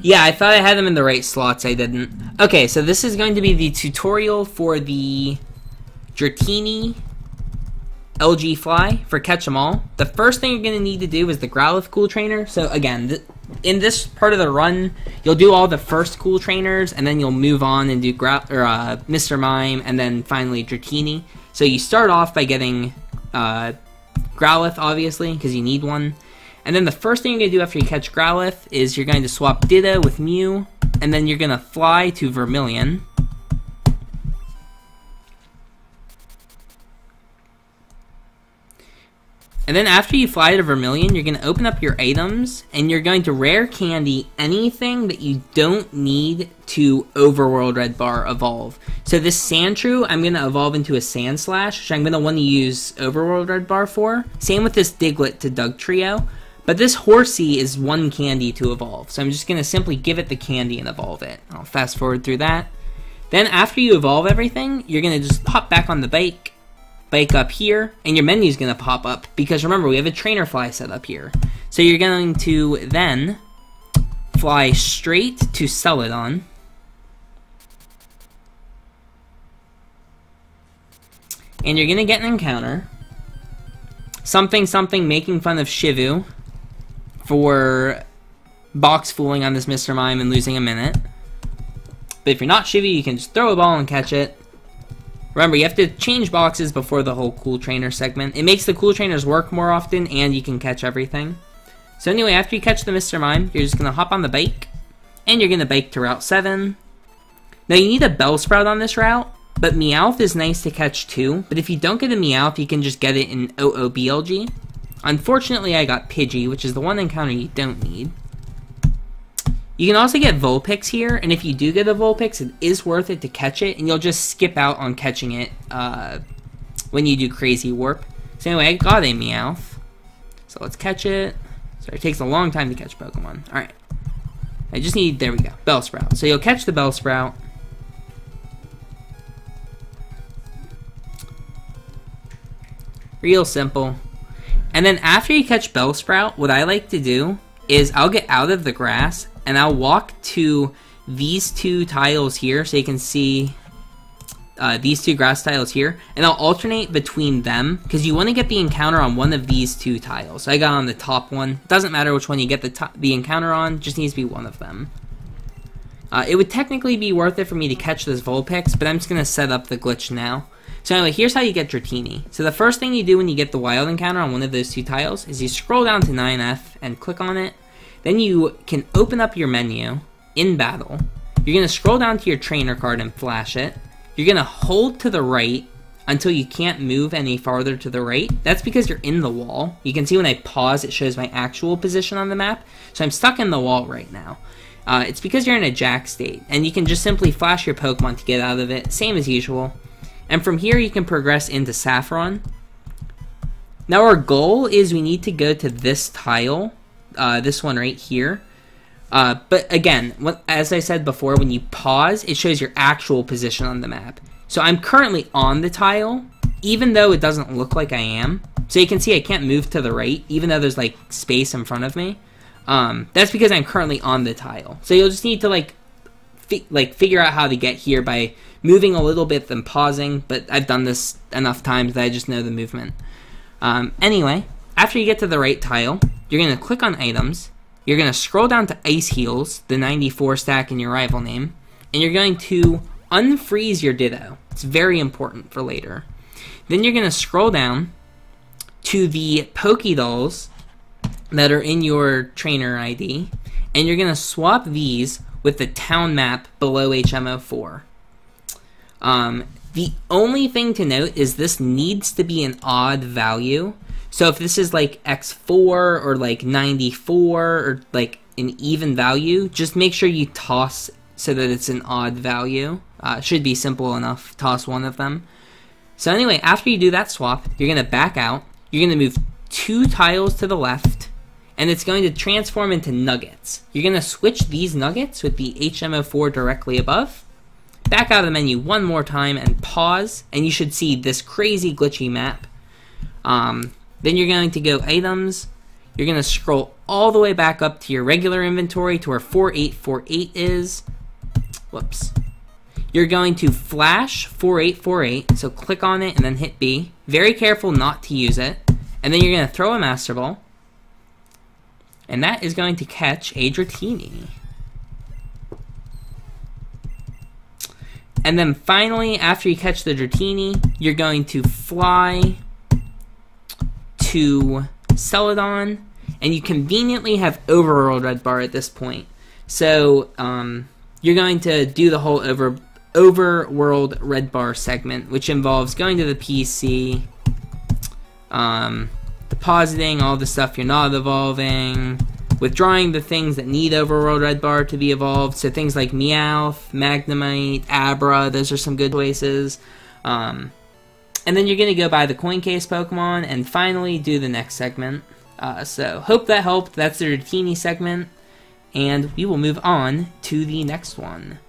Yeah, I thought I had them in the right slots. I didn't. Okay, so this is going to be the tutorial for the Dratini LG Fly for Catch 'em All. The first thing you're going to need to do is the Growlithe Cool Trainer. So again, in this part of the run, you'll do all the first Cool Trainers, and then you'll move on and do Mr. Mime, and then finally Dratini. So you start off by getting Growlithe, obviously, because you need one. And then the first thing you're going to do after you catch Growlithe is you're going to swap Ditto with Mew, and then you're going to fly to Vermilion. And then after you fly to Vermilion, you're going to open up your items, and you're going to rare candy anything that you don't need to Overworld Red Bar evolve. So this Sandshrew, I'm going to evolve into a Sandslash, which I'm going to want to use Overworld Red Bar for. Same with this Diglett to Dugtrio. But this Horsey is one candy to evolve, so I'm just going to simply give it the candy and evolve it. I'll fast forward through that. Then after you evolve everything, you're going to just hop back on the bike up here, and your menu is going to pop up, because remember, we have a trainer fly set up here. So you're going to then fly straight to Celadon. And you're going to get an encounter. Something making fun of Shivu for box fooling on this Mr. Mime and losing a minute. But if you're not Shivu, you can just throw a ball and catch it. Remember, you have to change boxes before the whole Cool Trainer segment. It makes the Cool Trainers work more often, and you can catch everything. So anyway, after you catch the Mr. Mime, you're just going to hop on the bike, and you're going to bike to Route 7. Now, you need a Bellsprout on this route, but Meowth is nice to catch too. But if you don't get a Meowth, you can just get it in OOBLG. Unfortunately, I got Pidgey, which is the one encounter you don't need. You can also get Vulpix here, and if you do get a Vulpix, it is worth it to catch it, and you'll just skip out on catching it when you do Crazy Warp. So anyway, I got a Meowth. So let's catch it. Sorry, it takes a long time to catch Pokemon. Alright. I just need, there we go, Bellsprout. So you'll catch the Bellsprout. Real simple. And then after you catch Bellsprout, what I like to do is I'll get out of the grass and I'll walk to these two tiles here, so you can see these two grass tiles here, and I'll alternate between them because you want to get the encounter on one of these two tiles. So I got on the top one. It doesn't matter which one you get the encounter on, just needs to be one of them. It would technically be worth it for me to catch this Vulpix, but I'm just going to set up the glitch now. So anyway, here's how you get Dratini. So the first thing you do when you get the wild encounter on one of those two tiles is you scroll down to 9F and click on it. Then you can open up your menu in battle. You're going to scroll down to your trainer card and flash it. You're going to hold to the right until you can't move any farther to the right. That's because you're in the wall. You can see when I pause, it shows my actual position on the map. So I'm stuck in the wall right now. It's because you're in a jack state, and you can just simply flash your Pokemon to get out of it, same as usual. And from here, you can progress into Saffron. Now our goal is we need to go to this tile, this one right here. But again, as I said before, when you pause, it shows your actual position on the map. So I'm currently on the tile, even though it doesn't look like I am. So you can see I can't move to the right, even though there's like space in front of me. That's because I'm currently on the tile. So you'll just need to figure out how to get here by moving a little bit then pausing, but I've done this enough times that I just know the movement. Anyway, after you get to the right tile, you're going to click on items, you're going to scroll down to Ice Heals, the 94 stack in your rival name, and you're going to unfreeze your Ditto. It's very important for later. Then you're going to scroll down to the Pokédolls that are in your trainer ID, and you're going to swap these with the town map below HM04. The only thing to note is this needs to be an odd value. So if this is like X4 or like 94 or like an even value, just make sure you toss so that it's an odd value. Should be simple enough. Toss one of them. So anyway, after you do that swap, you're going to back out. You're going to move 2 tiles to the left, and it's going to transform into nuggets. You're going to switch these nuggets with the HM04 directly above. Back out of the menu one more time and pause, and you should see this crazy glitchy map. Then you're going to go items. You're going to scroll all the way back up to your regular inventory to where 4848 is. Whoops. You're going to flash 4848, so click on it and then hit B. Very careful not to use it. And then you're going to throw a Master Ball. And that is going to catch a Dratini. And then finally, after you catch the Dratini, you're going to fly to Celadon, and you conveniently have Overworld Red Bar at this point. So you're going to do the whole Overworld Red Bar segment, which involves going to the PC, depositing all the stuff you're not evolving, withdrawing the things that need Overworld Red Bar to be evolved, so things like Meowth, Magnemite, Abra, those are some good choices. And then you're going to go buy the coin case Pokemon, and finally do the next segment. So, hope that helped. That's the Dratini segment, and we will move on to the next one.